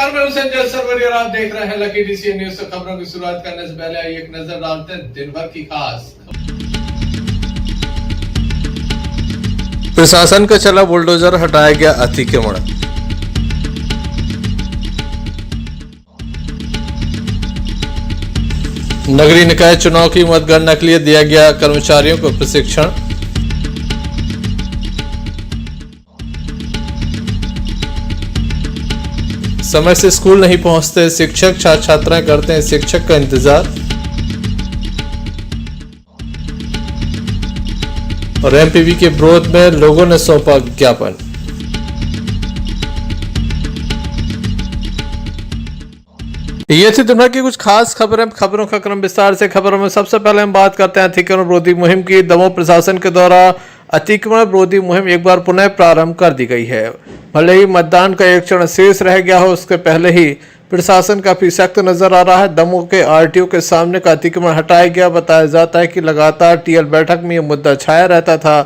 नमस्कार, मैं संजय सरवरी और आप देख रहे हैं लकी डीसीएन न्यूज। तो खबरों की शुरुआत करने से पहले आइए एक नजर डालते हैं दिन भर की खास। प्रशासन का चला बुलडोजर, हटाया गया अतिक्रमण। नगरीय निकाय चुनाव की मतगणना के लिए दिया गया कर्मचारियों को प्रशिक्षण। समय से स्कूल नहीं पहुंचते शिक्षक, छात्र छात्राएं करते हैं शिक्षक का इंतजार। और एमपीवी के विरोध में लोगों ने सौंपा ज्ञापन। ये थी दुनिया की कुछ खास खबरें। खबरों का क्रम विस्तार से। खबरों में सबसे पहले हम बात करते हैं अतिक्रमण विरोधी मुहिम की। दमोह प्रशासन के द्वारा अतिक्रमण विरोधी मुहिम एक बार पुनः प्रारंभ कर दी गई है। भले ही मतदान का एक क्षण शेष रह गया हो, उसके पहले ही प्रशासन काफी सख्त नजर आ रहा है। दमोह के आरटीओ के सामने का अतिक्रमण हटाया गया। बताया जाता है कि लगातार टीएल बैठक में यह मुद्दा छाया रहता था।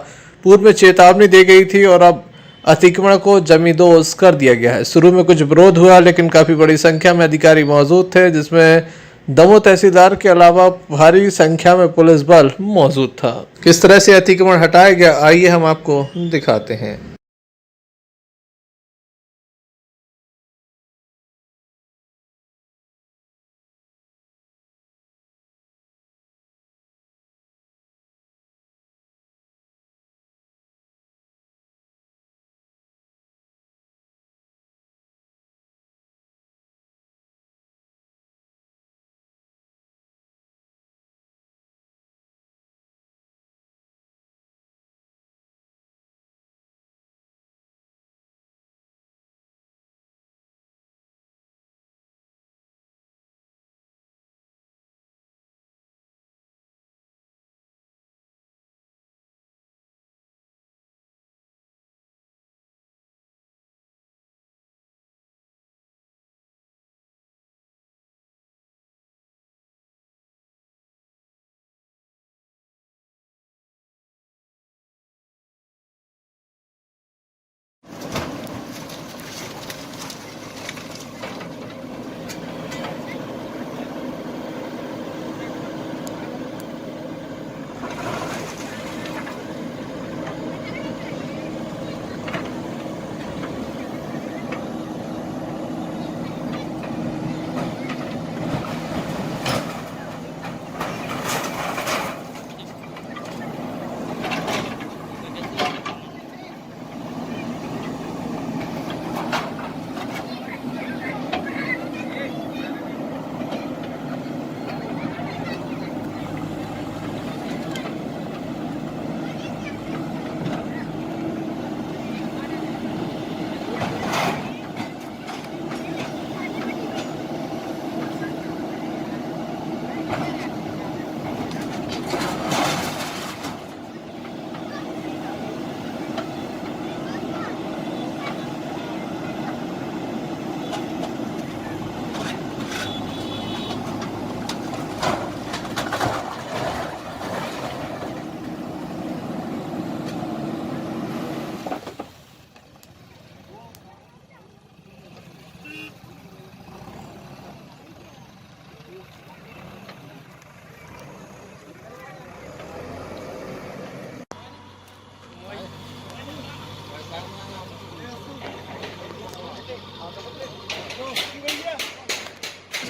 पूर्व में चेतावनी दी गई थी और अब अतिक्रमण को जमींदोज कर दिया गया है। शुरू में कुछ विरोध हुआ, लेकिन काफी बड़ी संख्या में अधिकारी मौजूद थे, जिसमें दमोह तहसीलदार के अलावा भारी संख्या में पुलिस बल मौजूद था। किस तरह से अतिक्रमण हटाया गया, आइए हम आपको दिखाते हैं।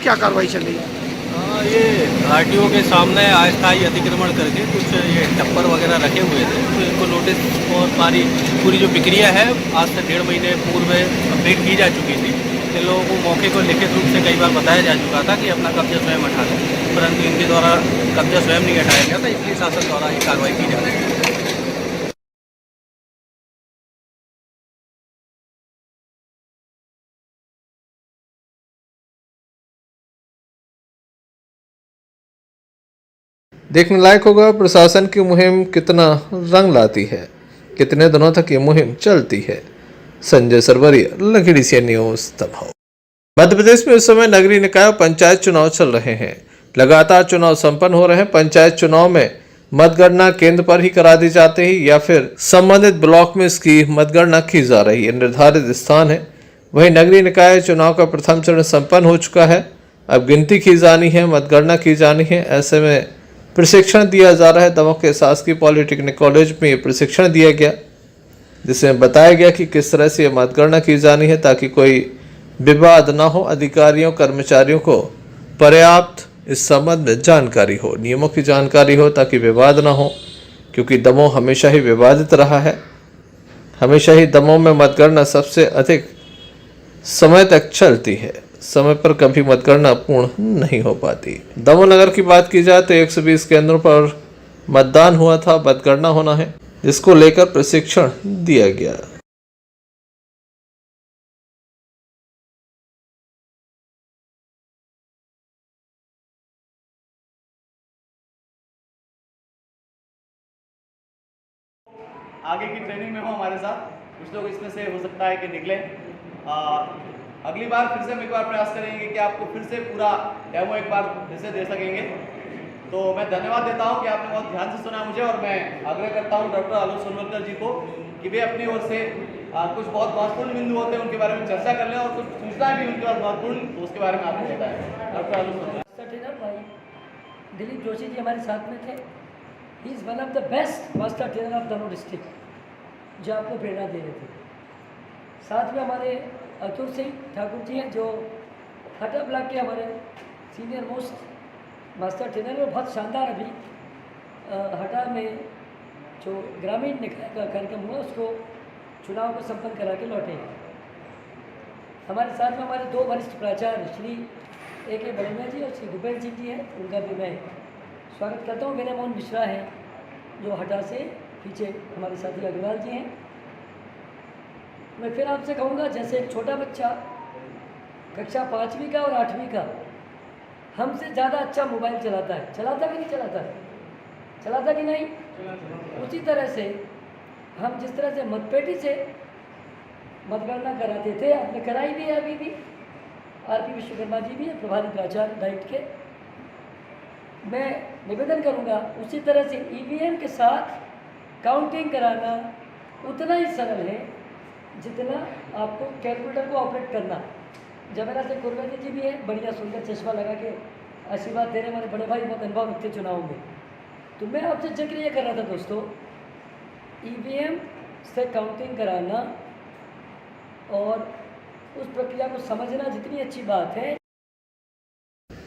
क्या कार्रवाई चल रही है? ये आरटीओ के सामने अस्थायी अतिक्रमण करके कुछ ये टप्पर वगैरह रखे हुए थे, तो इनको नोटिस और पूरी जो प्रक्रिया है आज से 1.5 महीने पूर्व अपडेट की जा चुकी थी। इन लोगों को मौके को लिखित रूप से कई बार बताया जा चुका था कि अपना कब्जा स्वयं हटा लें, परंतु इनके द्वारा कब्जा स्वयं नहीं हटाया गया था, इसलिए शासन द्वारा ये कार्रवाई की जा रही है। देखने लायक होगा प्रशासन की मुहिम कितना रंग लाती है, कितने दिनों तक ये मुहिम चलती है। Sanjay Sarvari, Lucky DCN news, Damoh. Madhya Pradesh में इस समय नगरीय निकाय और पंचायत चुनाव चल रहे हैं। लगातार चुनाव संपन्न हो रहे हैं। पंचायत चुनाव में मतगणना केंद्र पर ही करा दी जाती है या फिर संबंधित ब्लॉक में इसकी मतगणना की जा रही है। निर्धारित स्थान है, वहीं नगरीय निकाय चुनाव का प्रथम चरण संपन्न हो चुका है। अब गिनती की जानी है, मतगणना की जानी है। ऐसे में प्रशिक्षण दिया जा रहा है। दमोह के शासकीय पॉलिटेक्निक कॉलेज में ये प्रशिक्षण दिया गया, जिसमें बताया गया कि किस तरह से ये मतगणना की जानी है ताकि कोई विवाद ना हो। अधिकारियों कर्मचारियों को पर्याप्त इस संबंध में जानकारी हो, नियमों की जानकारी हो ताकि विवाद ना हो, क्योंकि दमोह हमेशा ही विवादित रहा है। हमेशा ही दमोह में मतगणना सबसे अधिक समय तक चलती है। समय पर कभी मतगणना पूर्ण नहीं हो पाती। दमोह नगर की बात की जाए तो 120 केंद्रों पर मतदान हुआ था, मतगणना होना है, जिसको लेकर प्रशिक्षण दिया गया। आगे की ट्रेनिंग में हो हमारे साथ। कुछ लोग इसमें से हो सकता है कि निकले। अगली बार फिर से हम एक बार प्रयास करेंगे कि आपको फिर से पूरा डेमो एक बार फिर से दे सकेंगे। तो मैं धन्यवाद देता हूं कि आपने बहुत ध्यान से सुना मुझे, और मैं आग्रह करता हूं डॉक्टर आलोक सोनवलकर जी को कि वे अपनी ओर से कुछ बहुत महत्वपूर्ण बिंदु होते हैं उनके बारे में चर्चा कर लें, और कुछ सूचनाएं भी उनके पास महत्वपूर्ण, तो उसके बारे में आपको बताएं। डॉक्टर आलोक सोनवलकर। ट्रेनर भाई दिलीप जोशी जी हमारे साथ में थे। He is one of the best master trainer of Damoh district, जो आपको प्रेरणा दे रहे थे। साथ में हमारे अतुल सिंह ठाकुर जी हैं, जो हटा ब्लॉक के हमारे सीनियर मोस्ट मास्टर ट्रेनर और बहुत शानदार अभी हटा में जो ग्रामीण निकाय का कार्यक्रम हुआ उसको चुनाव को संपन्न करा के लौटे हैं। हमारे साथ में हमारे दो वरिष्ठ प्राचार्य श्री A.K. बड़िया जी और श्री भूपेंद्र सिंह जी हैं, उनका भी मैं स्वागत करता हूँ। विनय मोहन मिश्रा हैं, जो हटा से पीछे हमारे साथी अग्रवाल जी हैं। मैं फिर आपसे कहूँगा, जैसे एक छोटा बच्चा कक्षा 5वीं का और 8वीं का हमसे ज़्यादा अच्छा मोबाइल चलाता है, चलाता कि नहीं चलाता, चलाता कि नहीं, उसी तरह से हम जिस तरह से मतपेटी से मतगणना कराते थे, आपने कराई भी है, अभी भी R.P. विश्वकर्मा जी भी हैं प्रभारी प्राचार्य डाइट के। मैं निवेदन करूंगा उसी तरह से EVM के साथ काउंटिंग कराना उतना ही सरल है जितना आपको कैलकुलेटर को ऑपरेट करना। जमेरा से कुरवेदी जी भी है, बढ़िया सुंदर चश्मा लगा के आशीर्वाद दे रहे हमारे बड़े भाई, बहुत अनुभव रखते चुनाव में। तो मैं आपसे जिक्र ये कर रहा था दोस्तों, EVM से काउंटिंग कराना और उस प्रक्रिया को समझना जितनी अच्छी बात है।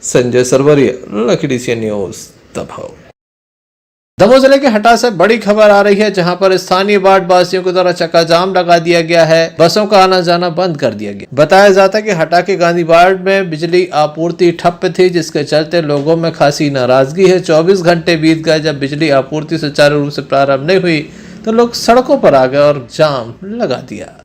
Sanjay Sarwaria, lucky DC news, Damoh. Damoh जिले के हटा से बड़ी खबर आ रही है, जहां पर स्थानीय वार्ड वासियों के द्वारा चक्का जाम लगा दिया गया है। बसों का आना जाना बंद कर दिया गया। बताया जाता है कि हटा के गांधी वार्ड में बिजली आपूर्ति ठप थी, जिसके चलते लोगों में खासी नाराजगी है। 24 घंटे बीत गए, जब बिजली आपूर्ति सुचारू रूप से प्रारंभ नहीं हुई तो लोग सड़कों पर आ गए और जाम लगा दिया।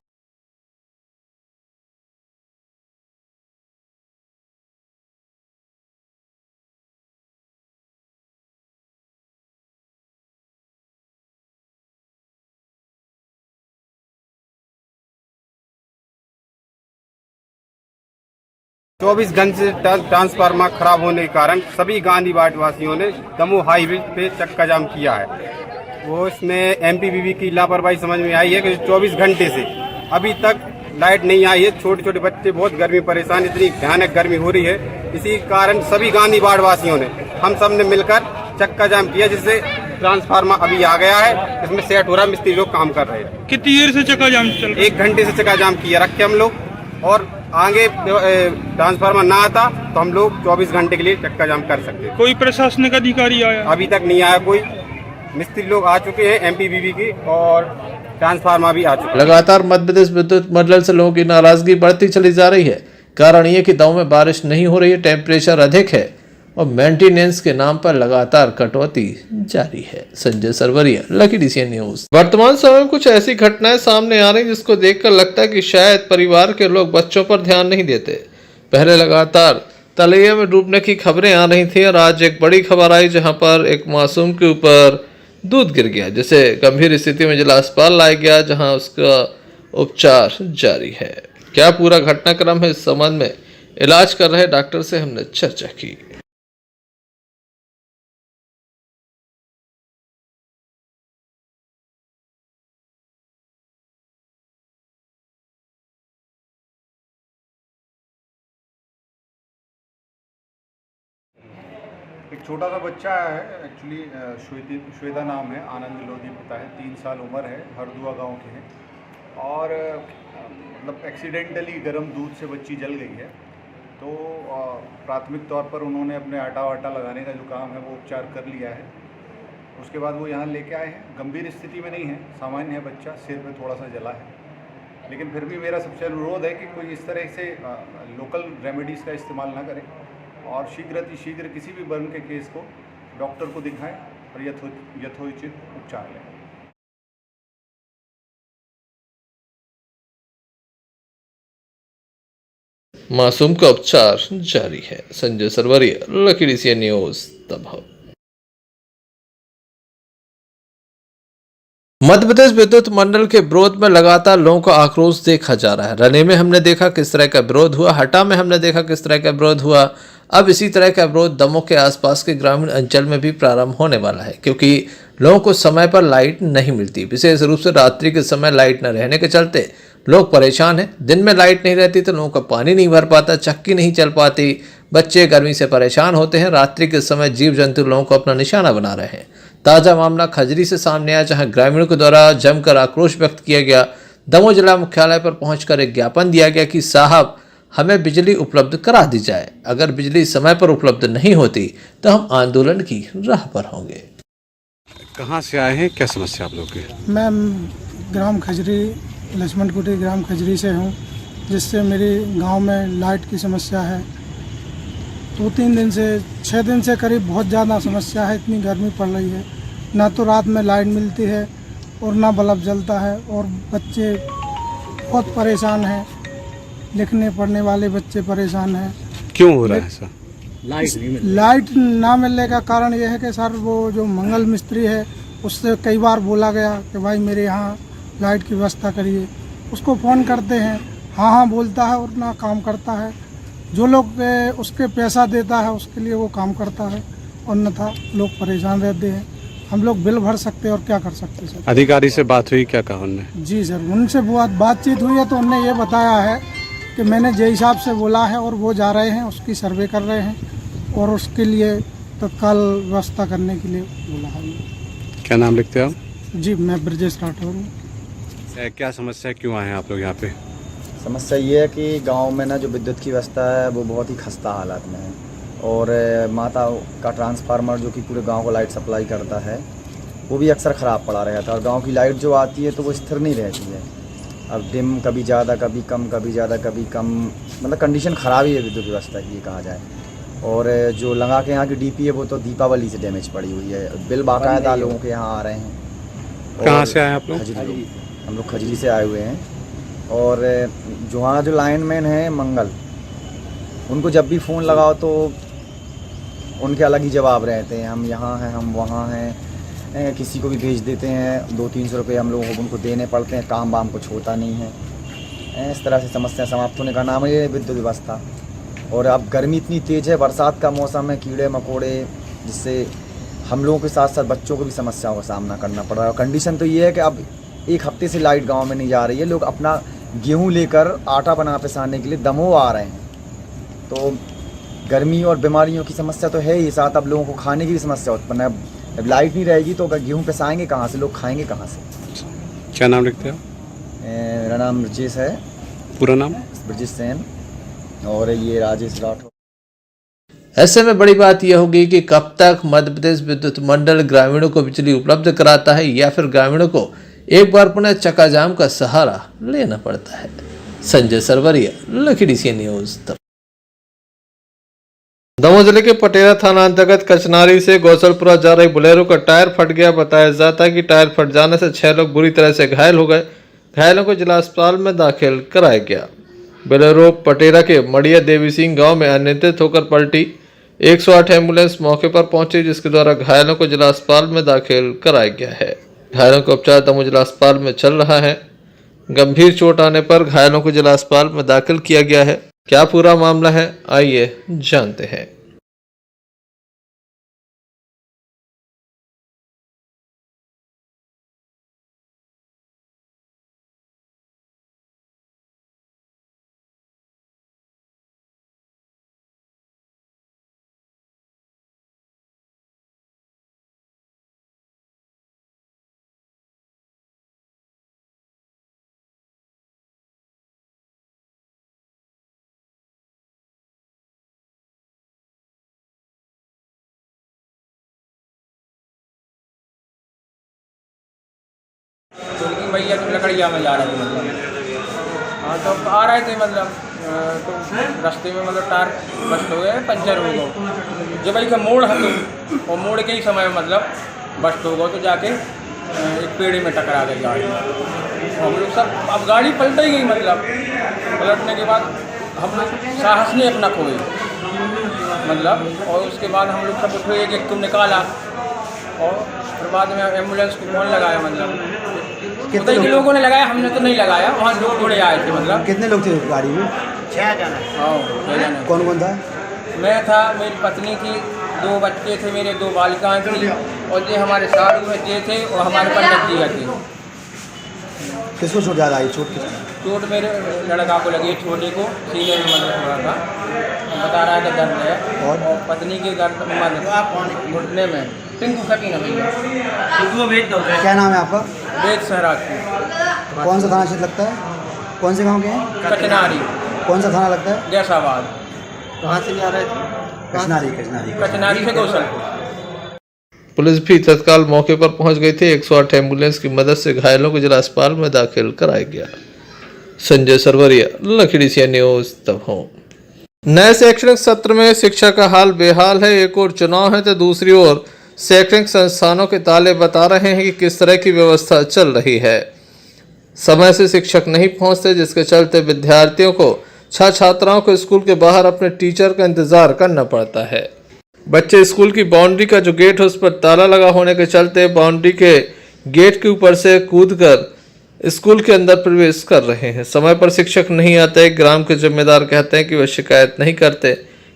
चौबीस घंटे से ट्रांसफार्मर खराब होने के कारण सभी गांधी वार्ड वासियों ने दमोह हाईवे पे चक्का जाम किया है। वो इसमें MPPB की लापरवाही समझ में आई है कि 24 घंटे से अभी तक लाइट नहीं आई है। छोटे छोटे बच्चे बहुत गर्मी परेशान, इतनी भयानक गर्मी हो रही है। इसी कारण सभी गांधी वार्ड वासियों ने, हम सब ने मिलकर चक्का जाम किया, जिससे ट्रांसफार्मर अभी आ गया है, इसमें सेट हो रहा है, मिस्त्री लोग काम कर रहे हैं। कितनी देर से चक्का जाम चल रहा है? 1 घंटे से चक्का जाम किया रखे हम लोग, और आगे ट्रांसफार्मर ना आता तो हम लोग 24 घंटे के लिए चक्का जाम कर सकते हैं। कोई प्रशासनिक अधिकारी आया? अभी तक नहीं आया कोई। मिस्त्री लोग आ चुके हैं MPPB की, और ट्रांसफार्मर भी आ चुका है। लगातार मध्य प्रदेश विद्युत मंडल से लोगों की नाराजगी बढ़ती चली जा रही है। कारण ये कि दमोह में बारिश नहीं हो रही है, टेम्परेचर अधिक है और मेंटेनेंस के नाम पर लगातार कटौती जारी है। Sanjay Sarwaria, lucky DC news. वर्तमान समय में कुछ ऐसी घटनाएं सामने आ रही जिसको देखकर लगता है कि शायद परिवार के लोग बच्चों पर ध्यान नहीं देते। पहले लगातार तलैया में डूबने की खबरें आ रही थी, और आज एक बड़ी खबर आई जहां पर एक मासूम के ऊपर दूध गिर गया, जिसे गंभीर स्थिति में जिला अस्पताल लाया गया, जहां उसका उपचार जारी है। क्या पूरा घटनाक्रम है, इस संबंध में इलाज कर रहे डॉक्टर से हमने चर्चा की। एक छोटा सा बच्चा है एक्चुअली, श्वेता नाम है, आनंद लोधी पिता है, 3 साल उम्र है, हरदुआ गांव के हैं। और मतलब एक्सीडेंटली गर्म दूध से बच्ची जल गई है। तो प्राथमिक तौर पर उन्होंने अपने आटा वाटा लगाने का जो काम है वो उपचार कर लिया है। उसके बाद वो यहाँ लेके आए हैं। गंभीर स्थिति में नहीं है, सामान्य है बच्चा, सिर पे थोड़ा सा जला है। लेकिन फिर भी मेरा सबसे अनुरोध है कि कोई इस तरह से लोकल रेमेडीज़ का इस्तेमाल ना करें और शीघ्र किसी भी बर्न के केस को डॉक्टर को दिखाएं और यथोचित उपचार लें। मासूम का उपचार जारी है। Sanjay Sarwaria, lucky DCN news, Damoh. Madhya Pradesh Vidyut Mandal के विरोध में लगातार लोगों का आक्रोश देखा जा रहा है। रने में हमने देखा किस तरह का विरोध हुआ, हटा में हमने देखा किस तरह का विरोध हुआ। अब इसी तरह का विरोध दमोह के आसपास के ग्रामीण अंचल में भी प्रारंभ होने वाला है, क्योंकि लोगों को समय पर लाइट नहीं मिलती। विशेष रूप से रात्रि के समय लाइट न रहने के चलते लोग परेशान हैं। दिन में लाइट नहीं रहती तो लोगों का पानी नहीं भर पाता, चक्की नहीं चल पाती, बच्चे गर्मी से परेशान होते हैं। रात्रि के समय जीव जंतु लोगों को अपना निशाना बना रहे हैं। ताजा मामला खजरी से सामने आया, जहां ग्रामीणों के द्वारा जमकर आक्रोश व्यक्त किया गया। दमोह जिला मुख्यालय पर पहुंचकर एक ज्ञापन दिया गया कि साहब हमें बिजली उपलब्ध करा दी जाए। अगर बिजली समय पर उपलब्ध नहीं होती तो हम आंदोलन की राह पर होंगे। कहाँ से आए हैं, क्या समस्या आप लोग की? मैं ग्राम खजरी, लक्ष्मण कुटी ग्राम खजरी से हूँ, जिससे मेरी गांव में लाइट की समस्या है। 2-3 दिन से 6 दिन से करीब बहुत ज़्यादा समस्या है। इतनी गर्मी पड़ रही है, ना तो रात में लाइट मिलती है और ना बल्ब जलता है, और बच्चे बहुत परेशान हैं। लिखने पढ़ने वाले बच्चे परेशान हैं। क्यों हो रहा है ऐसा? लाइट ना मिलने का कारण यह है कि सर वो जो मंगल मिस्त्री है उससे कई बार बोला गया कि भाई मेरे यहाँ लाइट की व्यवस्था करिए। उसको फ़ोन करते हैं, हाँ हाँ बोलता है और ना काम करता है। जो लोग उसके पैसा देता है उसके लिए वो काम करता है, अन्यथा लोग परेशान रहते हैं। हम लोग बिल भर सकते हैं और क्या कर सकते हैं सर। अधिकारी से बात हुई, क्या कहा उन्होंने? जी सर, उनसे बहुत बातचीत हुई है तो उनने ये बताया है कि मैंने जे हिसाब से बोला है और वो जा रहे हैं, उसकी सर्वे कर रहे हैं और उसके लिए तत्काल व्यवस्था करने के लिए बोला है। क्या नाम लिखते हैं आप? जी, मैं ब्रजेश राठौर हूँ। क्या समस्या, क्यों आए हैं आप लोग यहाँ पे? समस्या ये है कि गांव में ना जो विद्युत की व्यवस्था है वो बहुत ही खस्ता हालत में है, और माता का ट्रांसफार्मर जो कि पूरे गांव को लाइट सप्लाई करता है वो भी अक्सर ख़राब पड़ा रहता है, और गांव की लाइट जो आती है तो वो स्थिर नहीं रहती है। अब डिम कभी ज़्यादा कभी कम, कभी ज़्यादा कभी कम, मतलब कंडीशन ख़राब ही है विद्युत व्यवस्था की, ये कहा जाए। और जो लगा के यहाँ की डीपी है वो तो दीपावली से डैमेज पड़ी हुई है। बिल बाकायदा लोगों के यहाँ आ रहे हैं। कहाँ से आए आप लोग? हम लोग खजरी से आए हुए हैं। और जो वहाँ जो लाइनमैन है मंगल, उनको जब भी फ़ोन लगाओ तो उनके अलग ही जवाब रहते हैं, हम यहाँ हैं, हम वहाँ हैं। किसी को भी भेज देते हैं, 200-300 रुपये हम लोगों को उनको देने पड़ते हैं, काम वाम कुछ होता नहीं है। इस तरह से समस्या समाप्त होने का नाम है विद्युत व्यवस्था। और अब गर्मी इतनी तेज़ है, बरसात का मौसम है, कीड़े मकोड़े, जिससे हम लोगों के साथ साथ बच्चों को भी समस्याओं का सामना करना पड़ रहा है। कंडीशन तो ये है कि अब 1 हफ्ते से लाइट गांव में नहीं जा रही है। लोग अपना गेहूं लेकर आटा बना पिसाने के लिए दमोह आ रहे हैं। तो गर्मी और बीमारियों की समस्या तो है ही, साथ अब लोगों को खाने की भी समस्या उत्पन्न है। अब लाइट नहीं रहेगी तो गेहूँ पिसाएंगे कहाँ से, लोग खाएंगे कहाँ से? क्या नाम लिखते हैं? मेरा नाम ब्रजेश है। पूरा नाम? ब्रजेश सेन। और ये राजेश राठौर। ऐसे में बड़ी बात यह होगी कि कब तक मध्य प्रदेश विद्युत मंडल ग्रामीणों को बिजली उपलब्ध कराता है, या फिर ग्रामीणों को एक बार पुनः चक्काजाम का सहारा लेना पड़ता है। Sanjay Sarwaria, lucky DCN news. Damoh जिले के पटेरा थाना अंतर्गत कचनारी से गौसलपुरा जा रही बुलेरो का टायर फट गया। बताया जाता है कि टायर फट जाने से 6 लोग बुरी तरह से घायल हो गए। घायलों को जिला अस्पताल में दाखिल कराया गया। बुलेरो पटेरा के मड़िया देवी सिंह गांव में अनियंत्रित होकर पलटी। 108 एम्बुलेंस मौके पर पहुंची, जिसके द्वारा घायलों को जिला अस्पताल में दाखिल कराया गया है। घायलों का उपचार दमोह जिला अस्पताल में चल रहा है। गंभीर चोट आने पर घायलों को जिला अस्पताल में दाखिल किया गया है। क्या पूरा मामला है, आइए जानते हैं। बोले कि भैया तुम लकड़िया में जा रहे थे मतलब। हाँ तो आ रहे थे मतलब तो रास्ते में मतलब टायर बस्ट हो गए, पंचर हो गए। जब भाई का मोड़ हटो और मोड़ के ही समय मतलब बस्ट हो गया तो जाके एक पेड़ में टकरा गई गाड़ी। हम लोग सब अब गाड़ी पलट ही गई मतलब। पलटने के बाद हम लोग साहस नहीं अपना खोए मतलब। और उसके बाद हम लोग सब उठे, एक तुम निकाला और फिर बाद में एम्बुलेंस को कौन लगाया मतलब कितने लोगों ने लगाया, हमने तो नहीं लगाया। वहाँ लोग जुड़े आए थे मतलब। कितने लोग थे गाड़ी में? 6 जना। हाँ 6 जना। कौन कौन था? मैं था, मेरी पत्नी थी, 2 बच्चे थे मेरे, 2 बालिकाएं थी और ये हमारे साधु में जे थे और हमारे पंडित जी थे। किसको चोट ज़्यादा आई? चोट मेरे लड़का को लगी, छोटे को सीने में मतलब थोड़ा था, बता रहा है कि दर्द है। और पत्नी के दर्द घुटने में। टिंकू सकी ना भैया। क्या नाम है आपका? वेद सहराज। कौन सा थाना क्षेत्र लगता है? कौन से गांव के हैं? कचनारी। कौन सा थाना लगता है? जैसाबाद। कहाँ से आ रहे थे? कचनारी से गौसलपुर। पुलिस भी तत्काल मौके पर पहुंच गई थी। 108 एम्बुलेंस की मदद से घायलों को जिला अस्पताल में दाखिल कराया गया। संजय सरवरिया, लखीडी सी न्यूज दमोह। नए शैक्षणिक सत्र में शिक्षा का हाल बेहाल है। एक और चुनाव है तो दूसरी ओर शैक्षणिक संस्थानों के ताले बता रहे हैं कि किस तरह की व्यवस्था चल रही है। समय से शिक्षक नहीं पहुंचते, जिसके चलते विद्यार्थियों को छात्राओं को स्कूल के बाहर अपने टीचर का इंतजार करना पड़ता है। बच्चे स्कूल की बाउंड्री का जो गेट है उस पर ताला लगा होने के चलते बाउंड्री के गेट के ऊपर से कूदकर स्कूल के अंदर प्रवेश कर रहे हैं। समय पर शिक्षक नहीं आते। ग्राम के जिम्मेदार कहते हैं कि वे शिकायत नहीं करते।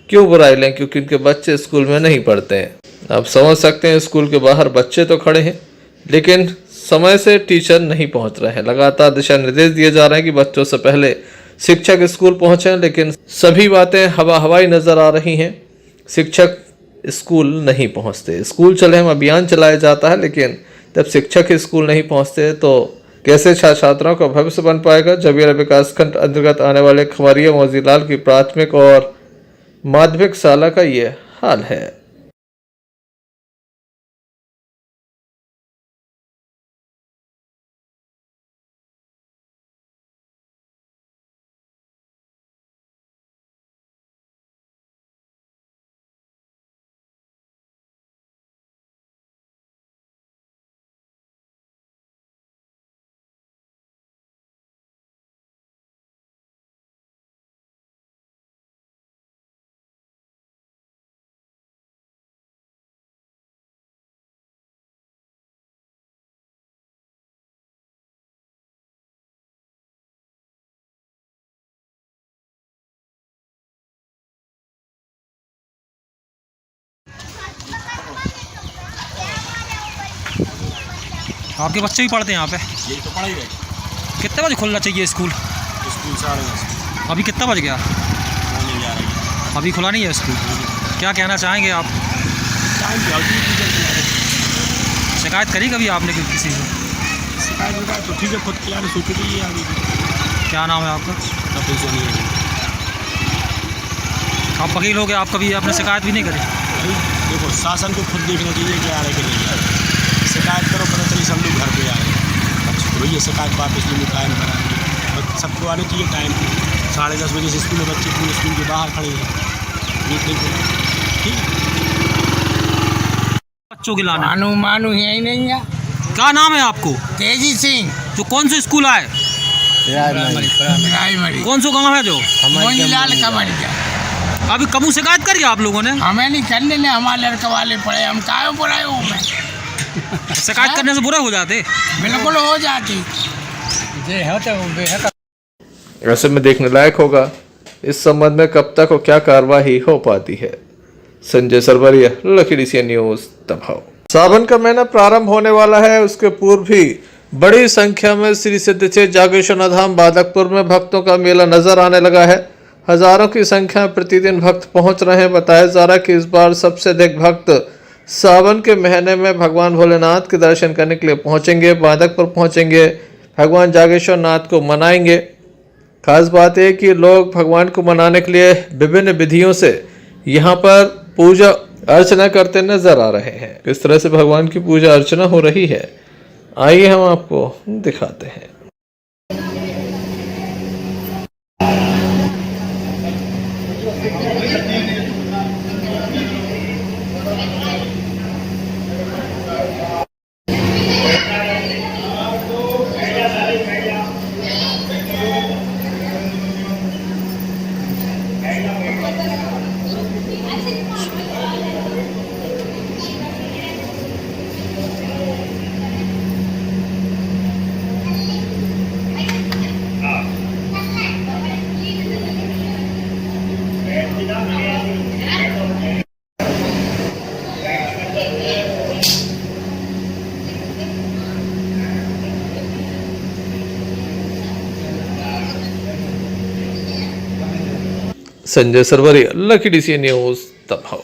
क्यों बुराई लें, क्योंकि उनके बच्चे स्कूल में नहीं पढ़ते हैं। आप समझ सकते हैं, स्कूल के बाहर बच्चे तो खड़े हैं लेकिन समय से टीचर नहीं पहुंच रहे हैं। लगातार दिशा निर्देश दिए जा रहे हैं कि बच्चों से पहले शिक्षक स्कूल पहुंचे, लेकिन सभी बातें हवाई नजर आ रही हैं। शिक्षक स्कूल नहीं पहुंचते। स्कूल चले हम अभियान चलाया जाता है, लेकिन जब शिक्षक स्कूल नहीं पहुंचते तो कैसे छात्राओं का भविष्य बन पाएगा। जबीरा विकासखंड अंतर्गत आने वाले खमरिया मौजीलाल की प्राथमिक और माध्यमिक शाला का ये हाल है। आपके बच्चे भी पढ़ते हैं यहाँ पे? यही तो पढ़ाई है। कितने बजे खुलना चाहिए स्कूल? स्कूल 10:30। अभी कितना बज गया? नहीं जा रही है। अभी खुला नहीं है स्कूल। क्या कहना चाहेंगे आप? शिकायत करी कभी आपने किसी से? शिकायत तो ठीक है, खुद की सोची रही है आगे। क्या नाम है आपका? कपिल सोनी है। आप वकील हो गए, आप कभी आपने शिकायत भी नहीं करी? देखो, शासन को खुद देखना चाहिए कि आ रहे कि नहीं आ रहे। शिकायत करो, पता चली सब लोग घर पे आ रहे हैं। अच्छा भैया शिकायत वापस नहीं टाइम पर आएंगे और सबको आने चाहिए टाइम पर। 10:30 बजे से स्कूल में बच्चे पूरे स्कूल के बाहर खड़े हैं। ठीक बच्चों के लाना मानू यही नहीं है। क्या नाम है आपको? तेजी सिंह। जो कौन से स्कूल आए? कौन सा गाँव है जो? मोतीलाल कमरिया। अभी कबू शिकायत करी आप लोगों ने? हमें नहीं करने ने, हमारे लड़के वाले पड़े, हम काहे बुराए हो में। शिकायत करने से बुरा हो जाते? बिल्कुल हो जाती। ऐसे में देखने लायक होगा इस संबंध में कब तक और क्या कार्रवाई हो पाती है। संजय सरवरिया, लखीडी सी न्यूज दमोह। सावन का महीना प्रारंभ होने वाला है, उसके पूर्व भी बड़ी संख्या में श्री सिद्धेश्वर जागेश्वर धाम बादकपुर में भक्तों का मेला नजर आने लगा है। हजारों की संख्या में प्रतिदिन भक्त पहुंच रहे हैं। बताया जा रहा है कि इस बार सबसे अधिक भक्त सावन के महीने में भगवान भोलेनाथ के दर्शन करने के लिए पहुंचेंगे, बादकपुर पहुंचेंगे, भगवान जागेश्वर नाथ को मनाएंगे। खास बात है कि लोग भगवान को मनाने के लिए विभिन्न विधियों से यहाँ पर पूजा अर्चना करते नजर आ रहे हैं। किस तरह से भगवान की पूजा अर्चना हो रही है आइए हम आपको दिखाते हैं। Sanjay Sarwaria, lucky DC news, Damoh.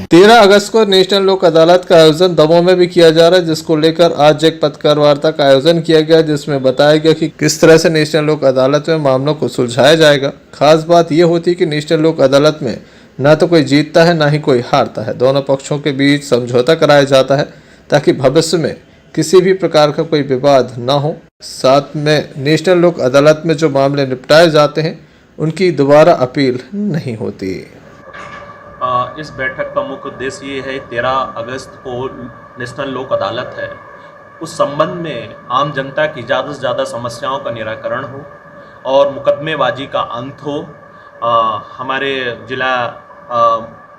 13 अगस्त को नेशनल लोक अदालत का आयोजन दमोह में भी किया जा रहा है, जिसको लेकर आज एक पत्रकार वार्ता का आयोजन किया गया, जिसमें बताया गया कि किस तरह से नेशनल लोक अदालत में मामलों को सुलझाया जाएगा। खास बात यह होती है कि नेशनल लोक अदालत में ना तो कोई जीतता है ना ही कोई हारता है, दोनों पक्षों के बीच समझौता कराया जाता है ताकि भविष्य में किसी भी प्रकार का कोई विवाद ना हो। साथ में नेशनल लोक अदालत में जो मामले निपटाए जाते हैं उनकी दोबारा अपील नहीं होती। इस बैठक का मुख्य उद्देश्य ये है, 13 अगस्त को नेशनल लोक अदालत है, उस संबंध में आम जनता की ज़्यादा से ज़्यादा समस्याओं का निराकरण हो और मुकदमेबाजी का अंत हो। हमारे जिला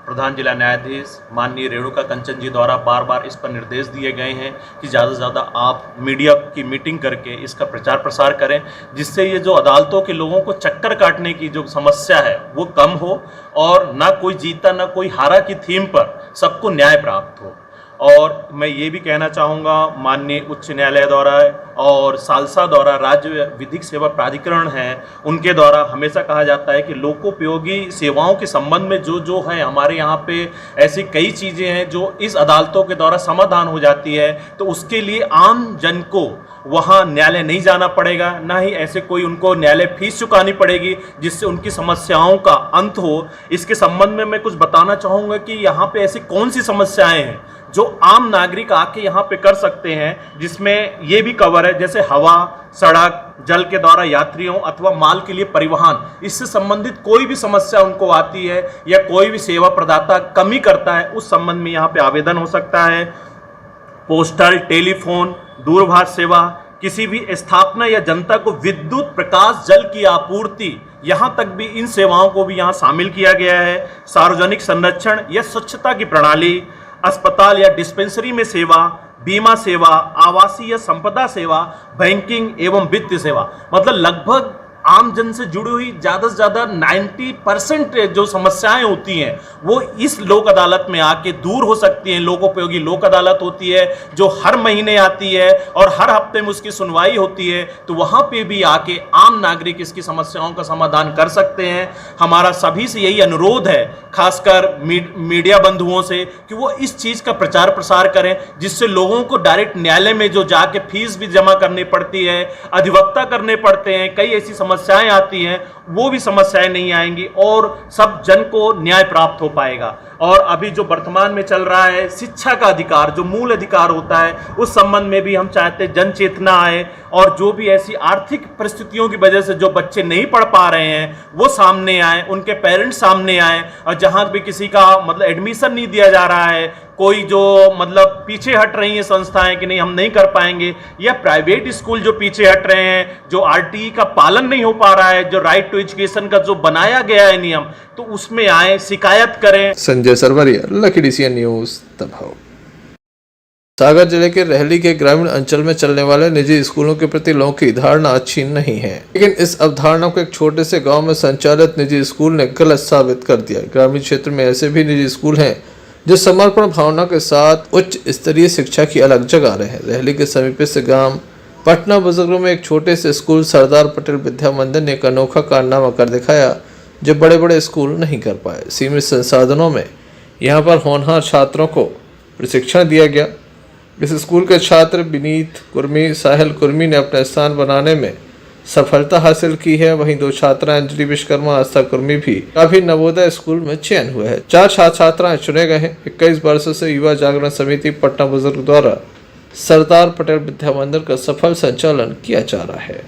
प्रधान जिला न्यायाधीश माननीय रेणुका कंचन जी द्वारा बार बार इस पर निर्देश दिए गए हैं कि ज़्यादा से ज़्यादा आप मीडिया की मीटिंग करके इसका प्रचार प्रसार करें, जिससे ये जो अदालतों के लोगों को चक्कर काटने की जो समस्या है वो कम हो और ना कोई जीता ना कोई हारा की थीम पर सबको न्याय प्राप्त हो। और मैं ये भी कहना चाहूँगा, माननीय उच्च न्यायालय द्वारा और सालसा द्वारा राज्य विधिक सेवा प्राधिकरण है, उनके द्वारा हमेशा कहा जाता है कि लोकोपयोगी सेवाओं के संबंध में जो है हमारे यहाँ पे ऐसी कई चीज़ें हैं जो इस अदालतों के द्वारा समाधान हो जाती है, तो उसके लिए आम जन को वहाँ न्यायालय नहीं जाना पड़ेगा, ना ही ऐसे कोई उनको न्यायालय फीस चुकानी पड़ेगी जिससे उनकी समस्याओं का अंत हो। इसके संबंध में मैं कुछ बताना चाहूँगा कि यहाँ पे ऐसी कौन सी समस्याएं हैं जो आम नागरिक आके यहाँ पे कर सकते हैं, जिसमें ये भी कवर है जैसे हवा, सड़क, जल के द्वारा यात्रियों अथवा माल के लिए परिवहन, इससे संबंधित कोई भी समस्या उनको आती है या कोई भी सेवा प्रदाता कमी करता है, उस संबंध में यहाँ पे आवेदन हो सकता है। पोस्टल, टेलीफोन, दूरभाष सेवा, किसी भी स्थापना या जनता को विद्युत, प्रकाश, जल की आपूर्ति, यहाँ तक भी इन सेवाओं को भी यहाँ शामिल किया गया है। सार्वजनिक संरक्षण या स्वच्छता की प्रणाली, अस्पताल या डिस्पेंसरी में सेवा, बीमा सेवा, आवासीय या संपदा सेवा, बैंकिंग एवं वित्त सेवा, मतलब लगभग आम जन से जुड़ी हुई ज़्यादा से ज़्यादा 90% जो समस्याएं होती हैं वो इस लोक अदालत में आके दूर हो सकती हैं। लोकोपयोगी लोक अदालत होती है जो हर महीने आती है और हर हफ्ते में उसकी सुनवाई होती है, तो वहाँ पे भी आके आम नागरिक इसकी समस्याओं का समाधान कर सकते हैं। हमारा सभी से यही अनुरोध है, खासकर मीडिया बंधुओं से, कि वो इस चीज़ का प्रचार प्रसार करें, जिससे लोगों को डायरेक्ट न्यायालय में जो जाके फीस भी जमा करनी पड़ती है, अधिवक्ता करने पड़ते हैं, कई ऐसी समस्याएं आती हैं, वो भी समस्याएं नहीं आएंगी और सब जन को न्याय प्राप्त हो पाएगा। और अभी जो वर्तमान में चल रहा है शिक्षा का अधिकार, जो मूल अधिकार होता है, उस संबंध में भी हम चाहते जन चेतना आए और जो भी ऐसी आर्थिक परिस्थितियों की वजह से जो बच्चे नहीं पढ़ पा रहे हैं वो सामने आए, उनके पेरेंट्स सामने आए, और जहां भी किसी का मतलब एडमिशन नहीं दिया जा रहा है, कोई जो मतलब पीछे हट रही हैं संस्थाएं कि नहीं हम नहीं कर पाएंगे, या प्राइवेट स्कूल जो पीछे हट रहे हैं, जो आरटीई का पालन नहीं हो पा रहा है, जो राइट टू एजुकेशन का जो बनाया गया है नियम, तो उसमें आए, शिकायत करें। Sanjay Sarwaria, lucky DC news, Damoh. Sagar जिले के रहली के ग्रामीण अंचल में चलने वाले निजी स्कूलों के प्रति लोगों की धारणा अच्छी नहीं है, लेकिन इस अवधारणा को एक छोटे से गांव में संचालित निजी स्कूल ने गलत साबित कर दिया। ग्रामीण क्षेत्र में ऐसे भी निजी स्कूल हैं जो समर्पण भावना के साथ उच्च स्तरीय शिक्षा की अलग जगा रहे हैं। रहली के समीप से गांव पटना बुजुर्गों में एक छोटे से स्कूल सरदार पटेल विद्या मंदिर ने एक अनोखा कारनामा कर दिखाया जो बड़े बड़े स्कूल नहीं कर पाए। सीमित संसाधनों में यहाँ पर होनहार छात्रों को प्रशिक्षण दिया गया। इस स्कूल के छात्र विनीत कुर्मी, साहिल कुर्मी ने अपना स्थान बनाने में सफलता हासिल की है। वहीं 2 छात्राएं अंजलि विश्वकर्मा, आस्था कुर्मी भी काफी नवोदय स्कूल में चयन हुए हैं। 4 छात्र छात्राएं चुने गए हैं। 21 वर्षों से युवा जागरण समिति पटना बुजुर्ग द्वारा सरदार पटेल विद्या मंदिर का सफल संचालन किया जा रहा है।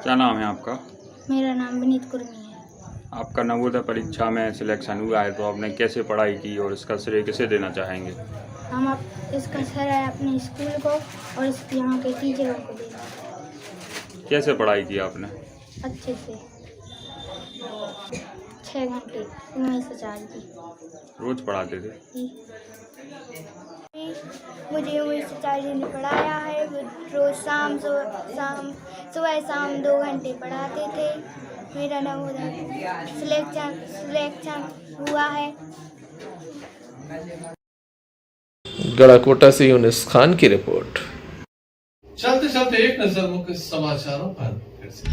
क्या नाम है आपका? मेरा नाम विनीत कुर्मी है। आपका नवोदय परीक्षा में सिलेक्शन हुआ है, तो आपने कैसे पढ़ाई की और इसका श्रेय किसे देना चाहेंगे? हम इसका श्रेय अपने स्कूल को और यहाँ के टीचरों को देंगे। कैसे पढ़ाई की आपने? अच्छे से 6 घंटे उमेश आचार्य जी रोज पढ़ाते थे? मुझे उमेश आचार्य जी ने पढ़ाया है। वो रोज सुबह शाम 2 घंटे पढ़ाते थे। मेरा नवोदय सिलेक्शन हुआ है। गढ़ाकोटा से यूनिस खान की रिपोर्ट। चलते चलते एक नजर मुख्य समाचारों पर फिर से।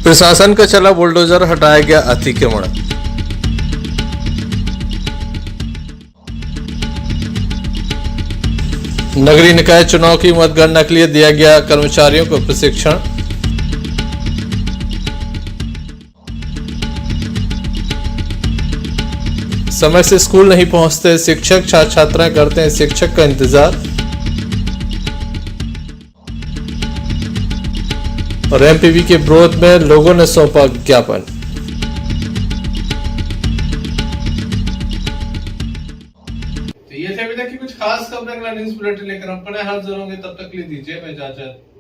प्रशासन का चला बुलडोजर, हटाया गया अतिक्रमण। नगरीय निकाय चुनाव की मतगणना के लिए दिया गया कर्मचारियों को प्रशिक्षण। समय से स्कूल नहीं पहुंचते शिक्षक, छात्र छात्राएं करते हैं शिक्षक का इंतजार। और एमपीवी के विरोध में लोगों ने सौंपा ज्ञापन। तो ये थे अभी तक की कुछ खास खबरें। न्यूज़ बुलेटिन लेकर हम पड़े हाजिर होंगे, तब तक के लिए दीजिए मैं इजाजत।